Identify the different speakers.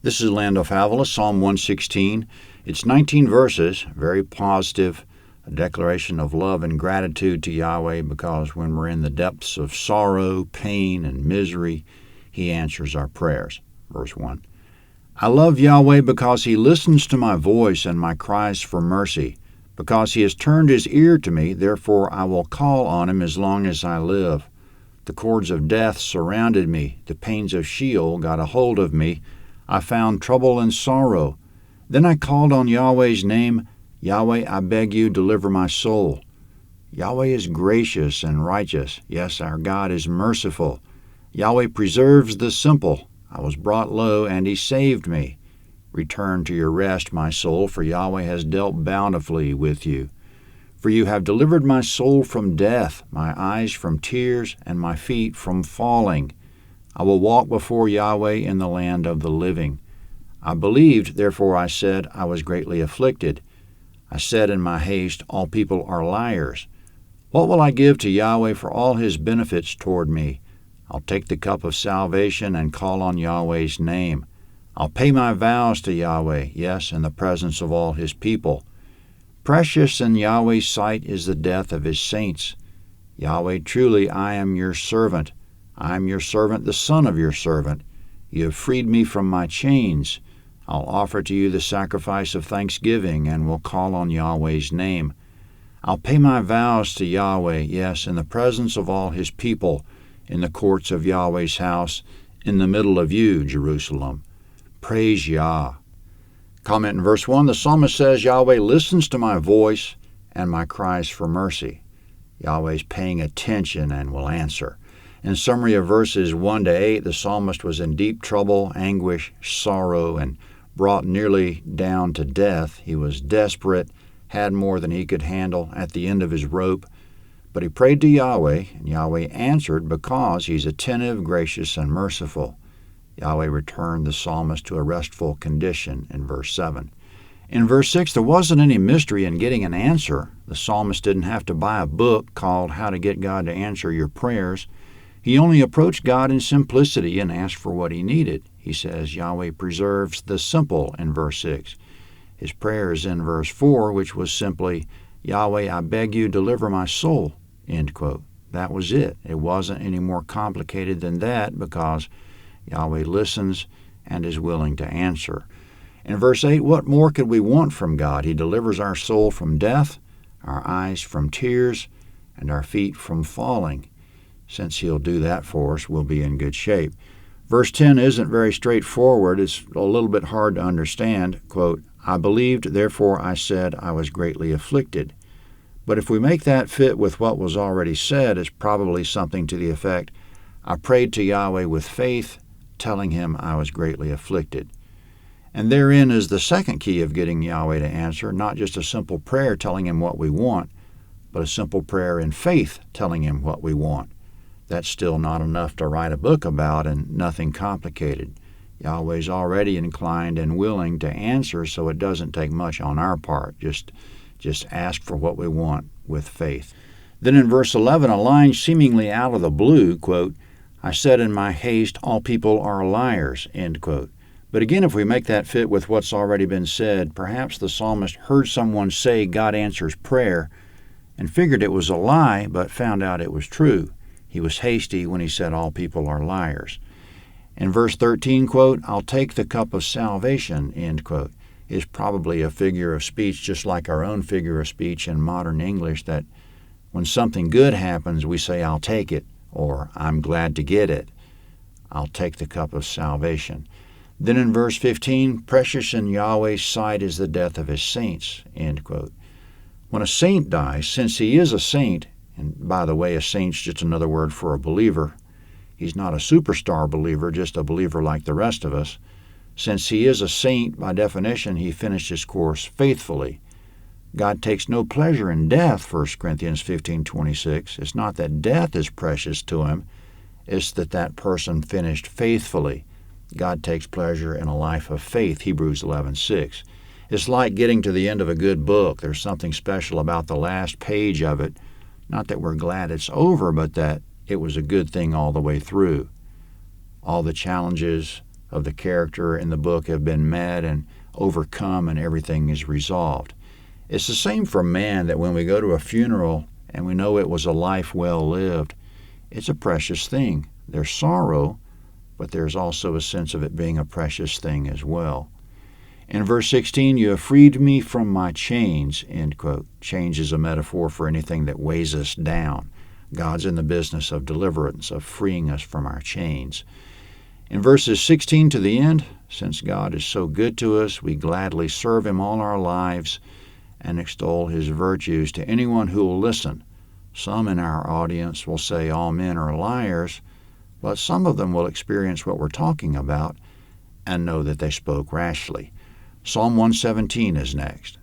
Speaker 1: This is Land O'Favilla, Psalm 116. It's 19 verses, very positive, a declaration of love and gratitude to Yahweh, because when we're in the depths of sorrow, pain, and misery, He answers our prayers. Verse 1. I love Yahweh because He listens to my voice and my cries for mercy. Because He has turned His ear to me, therefore I will call on Him as long as I live. The cords of death surrounded me. The pains of Sheol got a hold of me. I found trouble and sorrow. Then I called on Yahweh's name. Yahweh, I beg you, deliver my soul. Yahweh is gracious and righteous. Yes, our God is merciful. Yahweh preserves the simple. I was brought low, and He saved me. Return to your rest, my soul, for Yahweh has dealt bountifully with you. For you have delivered my soul from death, my eyes from tears, and my feet from falling. I will walk before Yahweh in the land of the living. I believed, therefore I said, I was greatly afflicted. I said in my haste, all people are liars. What will I give to Yahweh for all His benefits toward me? I'll take the cup of salvation and call on Yahweh's name. I'll pay my vows to Yahweh, yes, in the presence of all His people. Precious in Yahweh's sight is the death of His saints. Yahweh, truly I am your servant. I am your servant, the son of your servant. You have freed me from my chains. I'll offer to you the sacrifice of thanksgiving and will call on Yahweh's name. I'll pay my vows to Yahweh, yes, in the presence of all His people, in the courts of Yahweh's house, in the middle of you, Jerusalem. Praise Yah. Comment in verse 1, the psalmist says, Yahweh listens to my voice and my cries for mercy. Yahweh's paying attention and will answer. In summary of verses 1 to 8, the psalmist was in deep trouble, anguish, sorrow, and brought nearly down to death. He was desperate, had more than he could handle at the end of his rope. But he prayed to Yahweh, and Yahweh answered because He's attentive, gracious, and merciful. Yahweh returned the psalmist to a restful condition in verse 7. In verse 6, there wasn't any mystery in getting an answer. The psalmist didn't have to buy a book called How to Get God to Answer Your Prayers. He only approached God in simplicity and asked for what he needed. He says Yahweh preserves the simple in verse 6. His prayer is in verse 4, which was simply, Yahweh, I beg you, deliver my soul, end quote. That was it. It wasn't any more complicated than that, because Yahweh listens and is willing to answer. In verse 8, what more could we want from God? He delivers our soul from death, our eyes from tears, and our feet from falling. Since He'll do that for us, we'll be in good shape. Verse 10 isn't very straightforward. It's a little bit hard to understand. Quote, I believed, therefore I said I was greatly afflicted. But if we make that fit with what was already said, it's probably something to the effect, I prayed to Yahweh with faith, telling Him I was greatly afflicted. And therein is the second key of getting Yahweh to answer, not just a simple prayer telling Him what we want, but a simple prayer in faith telling Him what we want. That's still not enough to write a book about and nothing complicated. Yahweh's already inclined and willing to answer, so it doesn't take much on our part. Just ask for what we want with faith. Then in verse 11, a line seemingly out of the blue, quote, I said in my haste, all people are liars, end quote. But again, if we make that fit with what's already been said, perhaps the psalmist heard someone say God answers prayer and figured it was a lie, but found out it was true. He was hasty when he said all people are liars. In verse 13, quote, I'll take the cup of salvation, end quote, is probably a figure of speech just like our own figure of speech in modern English, that when something good happens, we say, I'll take it, or I'm glad to get it. I'll take the cup of salvation. Then in verse 15, precious in Yahweh's sight is the death of His saints, end quote. When a saint dies, since he is a saint, and by the way, a saint's just another word for a believer. He's not a superstar believer, just a believer like the rest of us. Since he is a saint, by definition, he finished his course faithfully. God takes no pleasure in death, 1 Corinthians 15:26. It's not that death is precious to Him. It's that person finished faithfully. God takes pleasure in a life of faith, Hebrews 11:6. It's like getting to the end of a good book. There's something special about the last page of it. Not that we're glad it's over, but that it was a good thing all the way through. All the challenges, of the character in the book have been met and overcome, and everything is resolved. It's the same for man, that when we go to a funeral and we know it was a life well lived, it's a precious thing. There's sorrow, but there's also a sense of it being a precious thing as well. In verse 16, you have freed me from my chains, end quote. Chains is a metaphor for anything that weighs us down. God's in the business of deliverance, of freeing us from our chains. In verses 16 to the end, since God is so good to us, we gladly serve Him all our lives and extol His virtues to anyone who will listen. Some in our audience will say all men are liars, but some of them will experience what we're talking about and know that they spoke rashly. Psalm 117 is next.